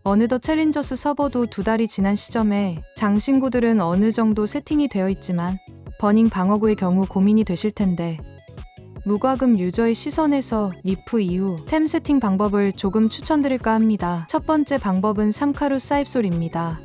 어느덧 챌린저스 서버도 2달이 지난 시점에 장신구들은 어느 정도 세팅이 되어 있지만 버닝 방어구의 경우 고민이 되실 텐데 무과금 유저의 시선에서 리프 이후 템 세팅 방법을 조금 추천드릴까 합니다. 첫 번째 방법은 3카루 사입솔입니다.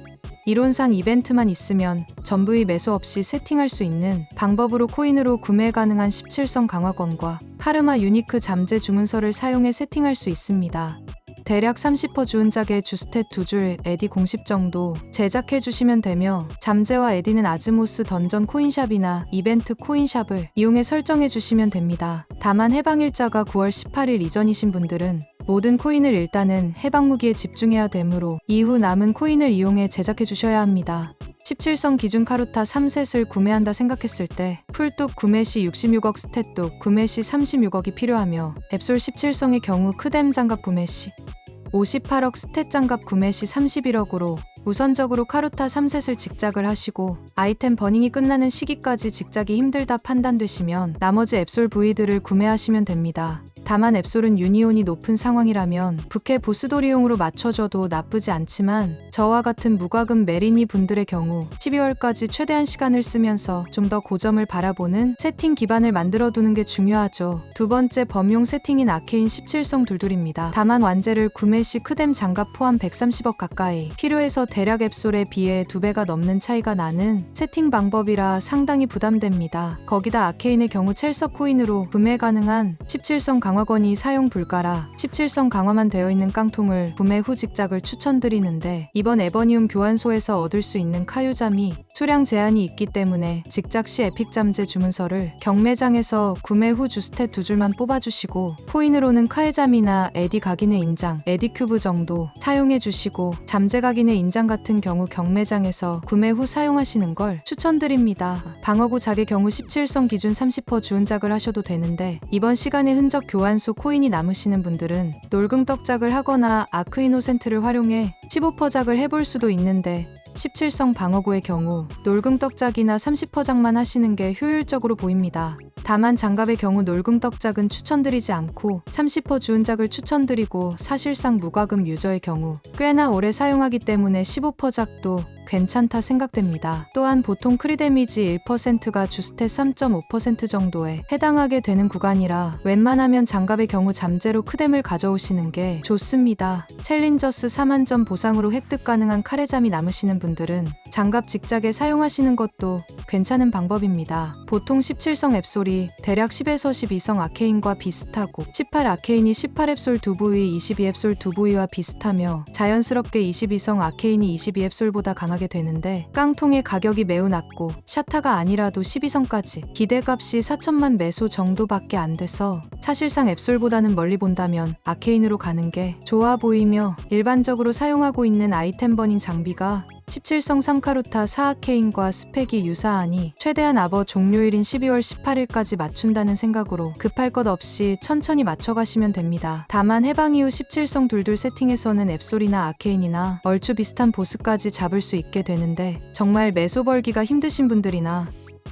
이론상 이벤트만 있으면 전부의 매수 없이 세팅할 수 있는 방법으로 코인으로 구매 가능한 17성 강화권과 카르마 유니크 잠재 주문서를 사용해 세팅할 수 있습니다. 대략 30% 주은작의 주스탯 2줄 에디 공식 정도 제작해 주시면 되며 잠재와 에디는 아즈모스 던전 코인샵이나 이벤트 코인샵을 이용해 설정해 주시면 됩니다. 다만 해방일자가 9월 18일 이전이신 분들은 모든 코인을 일단은 해방 무기에 집중해야 되므로 이후 남은 코인을 이용해 제작해 주셔야 합니다. 17성 기준 카루타 3셋을 구매한다 생각했을 때 풀뚝 구매 시 66억 스탯뚝 구매 시 36억이 필요하며 앱솔 17성의 경우 크뎀 장갑 구매 시 58억 스탯 장갑 구매 시 31억으로 우선적으로 카루타 3셋을 직작을 하시고 아이템 버닝이 끝나는 시기까지 직작이 힘들다 판단되시면 나머지 앱솔 부위들을 구매하시면 됩니다. 다만 앱솔은 유니온이 높은 상황이라면 부캐 보스돌이용으로 맞춰줘도 나쁘지 않지만 저와 같은 무과금 메리니 분들의 경우 12월까지 최대한 시간을 쓰면서 좀 더 고점을 바라보는 세팅 기반을 만들어두는 게 중요하죠. 두 번째 범용 세팅인 아케인 17성 둘둘입니다. 다만 완제를 구매 시 크뎀 장갑 포함 130억 가까이 필요해서 대략 앱솔에 비해 2배가 넘는 차이가 나는 세팅 방법이라 상당히 부담됩니다. 거기다 아케인의 경우 첼서 코인으로 구매 가능한 17성 강화권이 사용 불가라 17성 강화만 되어 있는 깡통을 구매 후 직작을 추천드리는데 이번 에버니움 교환소에서 얻을 수 있는 카유잠이 수량 제한이 있기 때문에 직작 시 에픽 잠재 주문서를 경매장에서 구매 후 주스탯 2줄만 뽑아주시고 코인으로는 카에잠이나 에디 각인의 인장, 에디 큐브 정도 사용해주시고 잠재 각인의 인장 같은 경우 경매장에서 구매 후 사용하시는 걸 추천드립니다. 방어구 작의 경우 17성 기준 30% 주은작을 하셔도 되는데 이번 시간에 흔적 교환소 코인이 남으시는 분들은 놀궁떡작을 하거나 아크 이노센트를 활용해 15% 작을 해볼 수도 있는데 17성 방어구의 경우 놀궁떡작이나 30% 작만 하시는 게 효율적으로 보입니다. 다만 장갑의 경우 놀궁떡작은 추천드리지 않고 30% 주은작을 추천드리고 사실상 무과금 유저의 경우 꽤나 오래 사용하기 때문에 15% 작도 괜찮다 생각됩니다. 또한 보통 크리 데미지 1%가 주스탯 3.5% 정도에 해당하게 되는 구간이라 웬만하면 장갑의 경우 잠재로 크뎀을 가져오시는 게 좋습니다. 챌린저스 4만점 보상으로 획득 가능한 카레잠이 남으시는 분들은 장갑 직작에 사용하시는 것도 괜찮은 방법입니다. 보통 17성 앱솔이 대략 10에서 12성 아케인과 비슷하고 18 아케인이 18 앱솔 2부위, 22 앱솔 2부위와 비슷하며 자연스럽게 22성 아케인이 22 앱솔보다 강하게 되는데 깡통의 가격이 매우 낮고 샤타가 아니라도 12성까지 기대값이 4천만 매소 정도밖에 안 돼서 사실상 앱솔보다는 멀리 본다면 아케인으로 가는 게 좋아 보이며 일반적으로 사용하고 있는 아이템 버닝 장비가 17성 3카루타 4아케인과 스펙이 유사하니 최대한 아버 종료일인 12월 18일까지 맞춘다는 생각으로 급할 것 없이 천천히 맞춰가시면 됩니다. 다만 해방 이후 17성 둘둘 세팅에서는 앱솔이나 아케인이나 얼추 비슷한 보스까지 잡을 수 있게 되는데 정말 매소 벌기가 힘드신 분들이나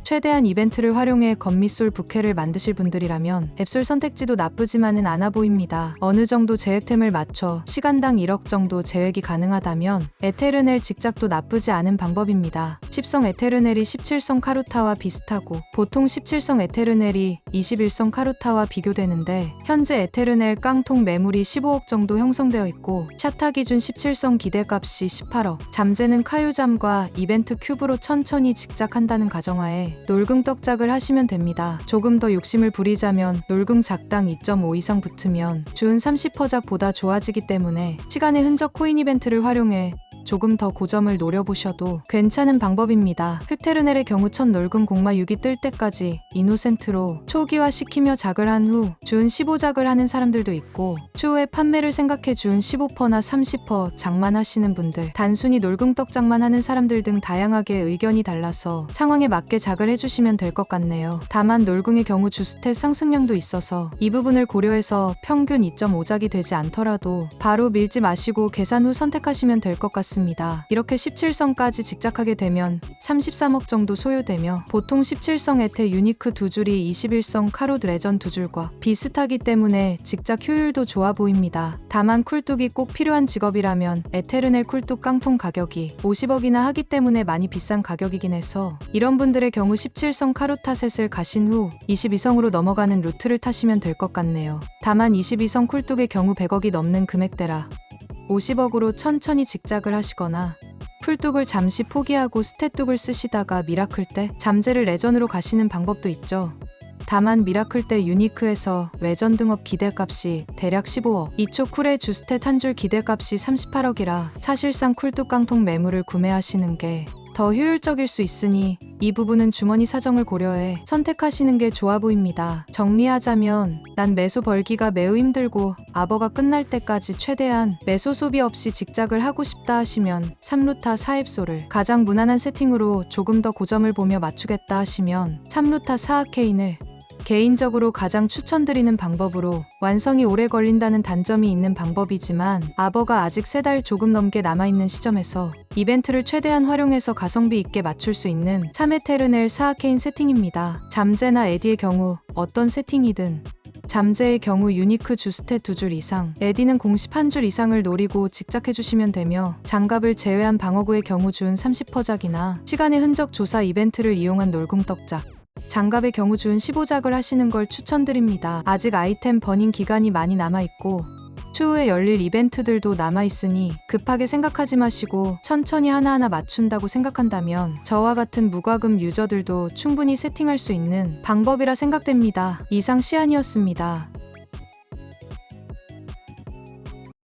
최대한 이벤트를 활용해 건미솔 부캐를 만드실 분들이라면 앱솔 선택지도 나쁘지만은 않아 보입니다. 어느 정도 제획템을 맞춰 시간당 1억 정도 제획이 가능하다면 에테르넬 직작도 나쁘지 않은 방법입니다. 10성 에테르넬이 17성 카루타와 비슷하고 보통 17성 에테르넬이 21성 카루타와 비교되는데 현재 에테르넬 깡통 매물이 15억 정도 형성되어 있고 샤타 기준 17성 기대값이 18억 잠재는 카유잠과 이벤트 큐브로 천천히 직작한다는 가정하에 놀궁떡작을 하시면 됩니다. 조금 더 욕심을 부리자면 놀궁 작당 2.5 이상 붙으면 주은 30% 작보다 좋아지기 때문에 시간의 흔적 코인 이벤트를 활용해 조금 더 고점을 노려보셔도 괜찮은 방법입니다. 흑테르넬의 경우 첫 놀궁 공마 6이 뜰 때까지 이노센트로 초기화시키며 작을 한 후 주은 15작을 하는 사람들도 있고 추후에 판매를 생각해 주은 15%나 30% 작만 하시는 분들 단순히 놀궁떡작만 하는 사람들 등 다양하게 의견이 달라서 상황에 맞게 작을 생각을 해주시면 될 것 같네요. 다만 놀궁의 경우 주스탯 상승량도 있어서 이 부분을 고려해서 평균 2.5작이 되지 않더라도 바로 밀지 마시고 계산 후 선택하시면 될 것 같습니다. 이렇게 17성까지 직작하게 되면 33억 정도 소요되며 보통 17성 에테 유니크 두 줄이 21성 카로드 레전 두 줄과 비슷하기 때문에 직작 효율도 좋아 보입니다. 다만 쿨뚝이 꼭 필요한 직업이라면 에테르넬 쿨뚝 깡통 가격이 50억이나 하기 때문에 많이 비싼 가격이긴 해서 이런 분들의 경우 17성 카로타셋을 가신 후 22성으로 넘어가는 루트를 타시면 될 것 같네요. 다만 22성 쿨뚝의 경우 100억이 넘는 금액대라 50억으로 천천히 직작을 하시거나 풀뚝을 잠시 포기하고 스탯뚝을 쓰시다가 미라클 때 잠재를 레전으로 가시는 방법도 있죠. 다만 미라클 때 유니크에서 레전 등업 기대값이 대략 15억, 2초 쿨의 주스탯 한 줄 기대값이 38억이라 사실상 쿨뚝 깡통 매물을 구매하시는 게 더 효율적일 수 있으니 이 부분은 주머니 사정을 고려해 선택하시는 게 좋아 보입니다. 정리하자면 난 매수 벌기가 매우 힘들고 아버가 끝날 때까지 최대한 매수 소비 없이 직작을 하고 싶다 하시면 3루타 4앱소를 가장 무난한 세팅으로 조금 더 고점을 보며 맞추겠다 하시면 3루타 4하케인을 개인적으로 가장 추천드리는 방법으로 완성이 오래 걸린다는 단점이 있는 방법이지만 아버가 아직 3달 조금 넘게 남아있는 시점에서 이벤트를 최대한 활용해서 가성비 있게 맞출 수 있는 3에테르넬 4하케인 세팅입니다. 잠재나 에디의 경우 어떤 세팅이든 잠재의 경우 유니크 주스탯 2줄 이상, 에디는 공식 1줄 이상을 노리고 직작해주시면 되며 장갑을 제외한 방어구의 경우 준 30%작이나 시간의 흔적 조사 이벤트를 이용한 놀궁떡작, 장갑의 경우 준 15작을 하시는 걸 추천드립니다. 아직 아이템 버닝 기간이 많이 남아있고 추후에 열릴 이벤트들도 남아있으니 급하게 생각하지 마시고 천천히 하나하나 맞춘다고 생각한다면 저와 같은 무과금 유저들도 충분히 세팅할 수 있는 방법이라 생각됩니다. 이상 시안이었습니다.